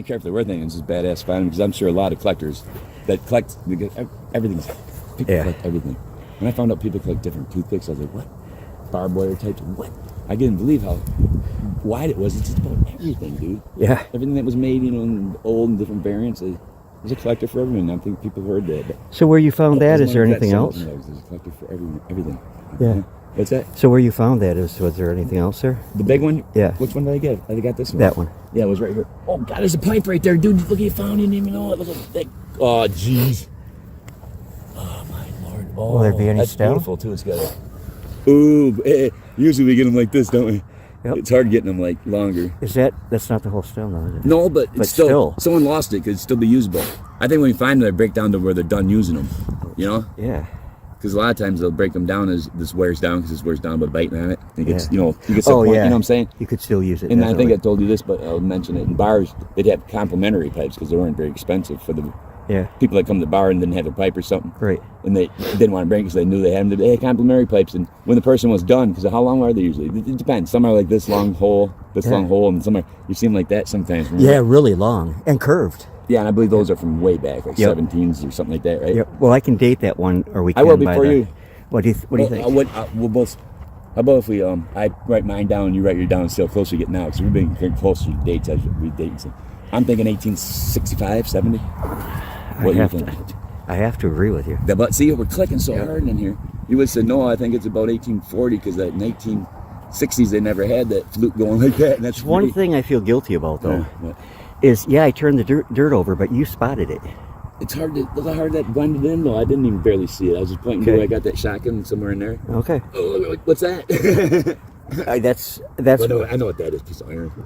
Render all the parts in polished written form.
even care if they're worth anything. It's just badass find because I'm sure a lot of collectors that collect everything. People collect everything. When I found out people collect different toothpicks, I was like, what? Barbed wire types? What? I didn't believe how wide it was. It's just about everything, dude. Yeah. Everything that was made, in old and different variants. There's a collector for everything. I think people have heard that. But so where you found that, is there anything else? There's a collector for everything. Yeah. What's that? So where you found that, was there anything else there? The big one? Yeah. Which one did I get? I got this one. That one. Yeah, it was right here. Oh, God, there's a pipe right there. Dude, look, you found it. You didn't even know it. Look at that. Oh, jeez. Oh, my Lord. Oh, will there be any that's still? Beautiful, too. It's got a... Ooh, usually we get them like this, don't we? Yep. It's hard getting them, like, longer. That's not the whole stem, though, is it? No, but it's still... Someone lost it. Could still be usable. I think when you find them, they break down to where they're done using them. You know? Yeah. Because a lot of times they'll break them down as this wears down, because this wears down by biting on it. It gets, you get some point, you know what I'm saying? You could still use it. And definitely. I think I told you this, but I'll mention it. In bars, they'd have complimentary pipes because they weren't very expensive for the people that come to the bar and didn't have their pipe or something. Right. And they didn't want to bring it because they knew they had them. They had complimentary pipes. And when the person was done, because how long are they usually? It depends. Some are like this long hole, and some are, you see them like that sometimes. Yeah, really long and curved. Yeah, and I believe those are from way back, like 17s or something like that, right? Yep. Well, I can date that one, or we can. I will before you. What do you think? We'll both. How about if we I write mine down and you write your down and see how close we get now? Because we've been getting closer to dates as we date. So I'm thinking 1865, 70. What do you think? I have to agree with you. But see, we're clicking so hard in here. You would say no. I think it's about 1840 because in 1860s they never had that flute going like that. And that's one thing I feel guilty about though. Yeah. Is I turned the dirt over, but you spotted it. It's hard to look how hard that blended in though. I didn't even barely see it. I was just pointing to where I got that shotgun somewhere in there. Okay. Oh, what's that? That's. I know what that is. Piece of iron.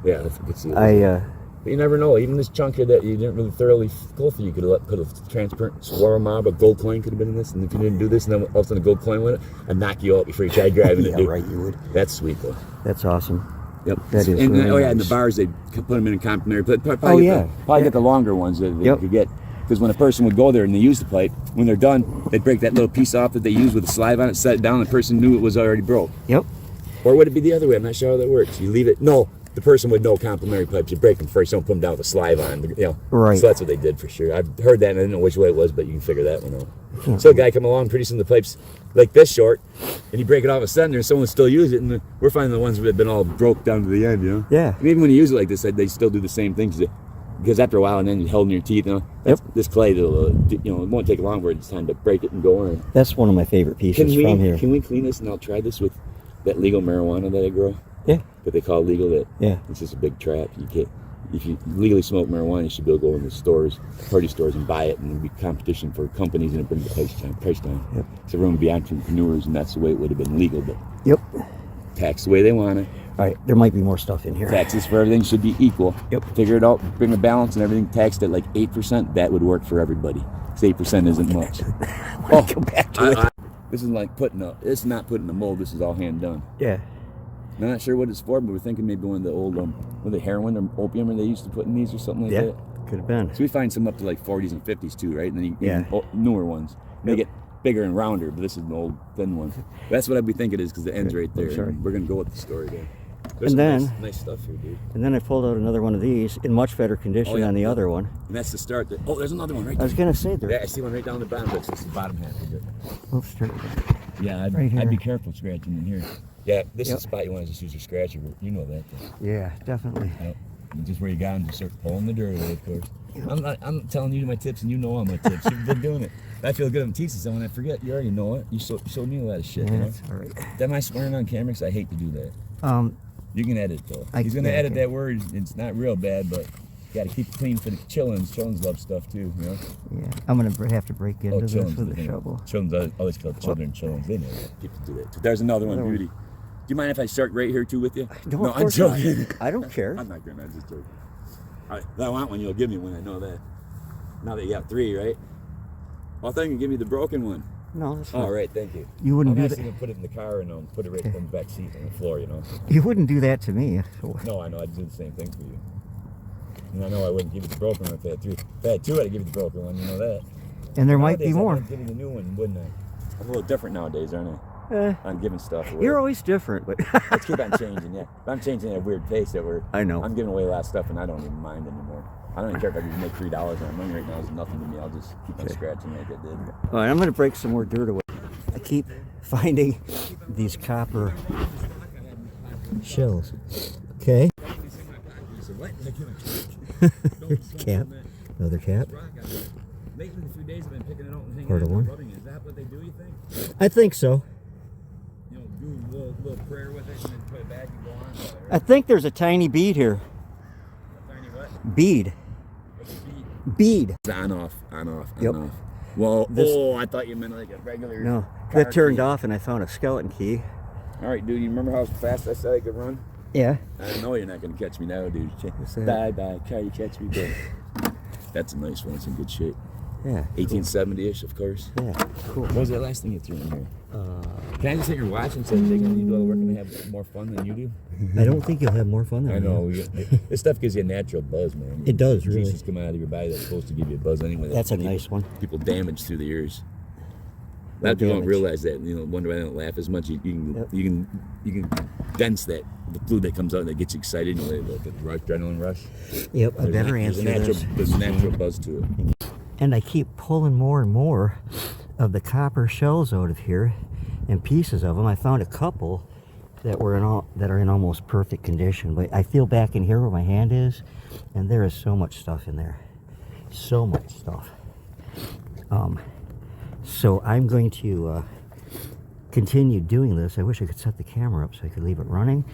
Yeah, I can see it. But you never know. Even this chunk here that you didn't really thoroughly go through, you could have put a transparent swirl mob, a gold coin could have been in this. And if you didn't do this, and then all of a sudden a gold coin with it, I'd knock you out before you tried grabbing it. Yeah, right. You would. That's sweet though. That's awesome. Yep. That is. And really nice. in the bars they put them in complimentary. Probably get the longer ones that they could get. Because when a person would go there and they use the pipe, when they're done, they'd break that little piece off that they use with the slide on it, set it down, and the person knew it was already broke. Yep. Or would it be the other way? I'm not sure how that works. You leave it. No, the person would know complimentary pipes. You break them first, don't put them down with a slide on. Right. So that's what they did for sure. I've heard that and I didn't know which way it was, but you can figure that one out. So a guy come along, pretty soon the pipe's like this short, and you break it off a sudden, and someone still use it, and we're finding the ones that have been all broke down to the end, Yeah. And even when you use it like this, they still do the same things. Because after a while, and then you held in your teeth, this clay, it won't take long for it's time to break it and go on. That's one of my favorite pieces from here. Can we clean this and I'll try this with that legal marijuana that I grow? Yeah. That they call legal. It's just a big trap. You can't. If you legally smoke marijuana, you should be able to go in the stores, party stores, and buy it, and there'd be competition for companies, and it brings the price down. Yep. So everyone would be entrepreneurs, and that's the way it would have been legal, but tax the way they want it. All right, there might be more stuff in here. Taxes for everything should be equal. Yep. Figure it out, bring a balance, and everything taxed at like 8%. That would work for everybody. Because 8% isn't much. Go back to it. This is like it's not putting a mold. This is all hand done. Yeah. I'm not sure what it's for, but we're thinking maybe one of the old, the heroin or opium, or they used to put in these or something like that. Could have been. So we find some up to like 40s and 50s too, right? And then newer ones. They get bigger and rounder, but this is an old thin one. That's what I'd be thinking it is because the end's right there. Sorry. We're gonna go with the story there. There's And then nice stuff here, dude. And then I pulled out another one of these in much better condition than the other one. And that's the start. There's another one right there. I was gonna say there. Yeah, I see one right down the bottom, but it's the bottom half of it. Oh, straight. Yeah, I'd be careful scratching in here. Yeah, this is the spot you want to just use your scratcher. You know that. Yeah, definitely. Just where you got them, just start pulling the dirt away, of course. I'm telling you my tips, and you know all my tips. You've been doing it. I feel good. I'm teaching someone. I forget. You already know it. You showed me a lot of shit. Yeah, that's all right. Am I swearing on camera? Because I hate to do that. You can edit though. He's gonna edit that word. It's not real bad, but you got to keep it clean for the chillins. Chillins love stuff too, you know. Yeah, I'm gonna have to break into this with a shovel. Chillins always call children chillins. They know that. People do that too. There's another one, Beauty. Do you mind if I start right here too with you? No, I'm joking. I don't care. I'm not gonna. I'm just joking. All right, if I want one, you'll give me one. I know that. Now that you got 3, right? Well, I thought you could give me the broken one. No, that's fine. All right, thank you. You wouldn't do I'm that. actually gonna put it in the car and put it right in the back seat on the floor, you know. You wouldn't do that to me. No, I know. I'd do the same thing for you. And I know I wouldn't give you the broken one if I had 3. If I had 2, I'd give you the broken one. You know that. And there might be more. I'd give you the new one, wouldn't I? I'm a little different nowadays, aren't I? I'm giving stuff away. You're always different, but Let's keep on changing, yeah. But I'm changing at a weird pace that I know. I'm giving away a lot of stuff and I don't even mind anymore. I don't even care if I can make $3 on money right now. It's nothing to me. I'll just keep on scratching like I did. All right, I'm going to break some more dirt away. I keep finding these copper shells. Okay. Cap. Another cap. Lately, a few days I've been picking it out and hanging Part of it one. and rubbing it. Is that what they do, you think? I think so. You know, do a little prayer with it and then put it back and go on. Right? I think there's a tiny bead here. A tiny what? Bead. What's a bead? Bead. It's on off, on off, on Yep. off. Well, This- I thought you meant like a regular. No, car that turned key. off and I found a skeleton key. All right, dude. You remember how fast I said I could run? Yeah. I know you're not gonna catch me now, dude. What's that? Bye bye. Try to catch me, but that's a nice one. It's in good shape. Yeah. 1870-ish, of course. Yeah. Cool. What was that last thing you threw in here? Can I just hit your watch and say they're gonna do all the work and have more fun than you do? I don't think you'll have more fun than I I know. This stuff gives you a natural buzz, man. It does, really. Juices come out of your body that's supposed to give you a buzz anyway. That's a People- nice one. People damage through the ears. A No lot of people don't damage. realize that. You know, wonder why they don't laugh as much. You can dense that the fluid that comes out that gets you excited. You know, the adrenaline rush. Yep, I better answer this. There's a natural buzz to it. And I keep pulling more and more of the copper shells out of here and pieces of them. I found a couple that were that are in almost perfect condition, but I feel back in here where my hand is, and there is so much stuff in there. So much stuff. So I'm going to continue doing this. I wish I could set the camera up so I could leave it running,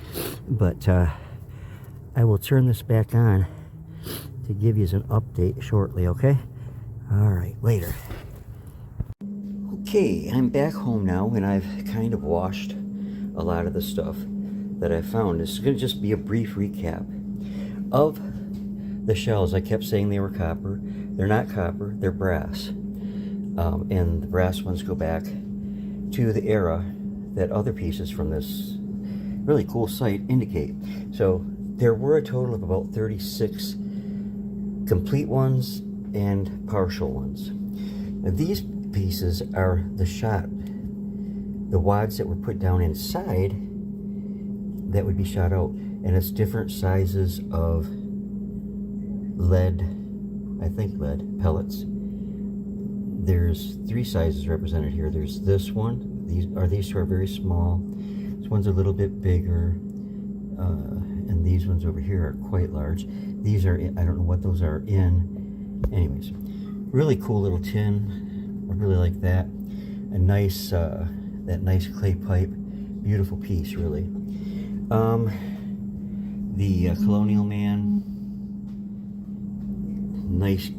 but I will turn this back on to give you an update shortly, okay? All right, later. Okay, I'm back home now, and I've kind of washed a lot of the stuff that I found. This is going to just be a brief recap of the shells. I kept saying they were copper. They're not copper, they're brass. And the brass ones go back to the era that other pieces from this really cool site indicate. So there were a total of about 36 complete ones and partial ones. Now these pieces are the shot, the wads that were put down inside that would be shot out, and it's different sizes of lead, I think lead pellets. There's 3 sizes represented here. There's this one. These two are very small. This one's a little bit bigger, and these ones over here are quite large. These are in, I don't know what those are in. Anyways, really cool little tin. I really like that. A nice that nice clay pipe. Beautiful piece, really. The Colonial Man. Nice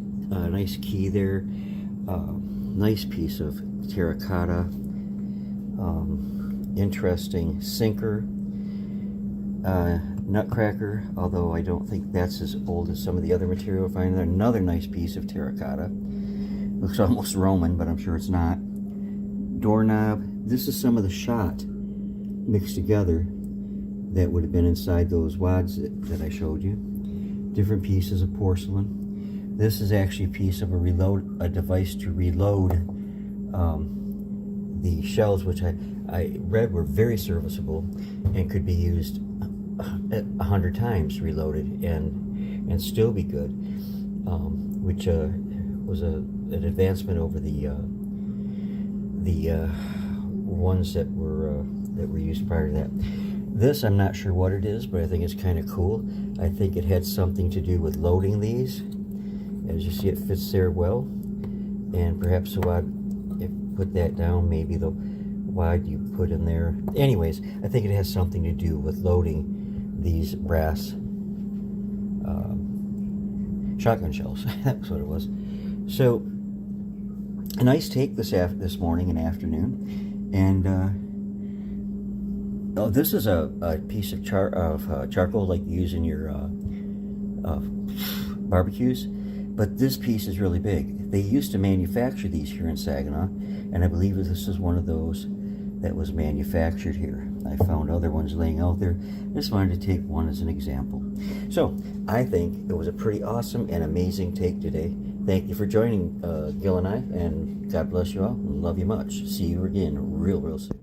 key there. Nice piece of terracotta. Interesting sinker. Nutcracker, although I don't think that's as old as some of the other material I find there. Another nice piece of terracotta. Looks almost Roman, but I'm sure it's not. Doorknob. This is some of the shot mixed together that would have been inside those wads that I showed you. Different pieces of porcelain. This is actually a piece of a device to reload the shells, which I read were very serviceable and could be used 100 times reloaded and still be good, which was an advancement over the ones that were used prior to that. This, I'm not sure what it is, but I think it's kind of cool. I think it had something to do with loading these. As you see, it fits there well, and perhaps the wad, if you put that down, maybe the wad you put in there. Anyways, I think it has something to do with loading these brass shotgun shells. That's what it was. So, a nice take this morning and afternoon, and oh, this is a piece of charcoal like you use in your barbecues, but this piece is really big. They used to manufacture these here in Saginaw, and I believe this is one of those that was manufactured here. I found other ones laying out there. I just wanted to take one as an example. So, I think it was a pretty awesome and amazing take today. Thank you for joining Gil and I, and God bless you all, and love you much. See you again real soon.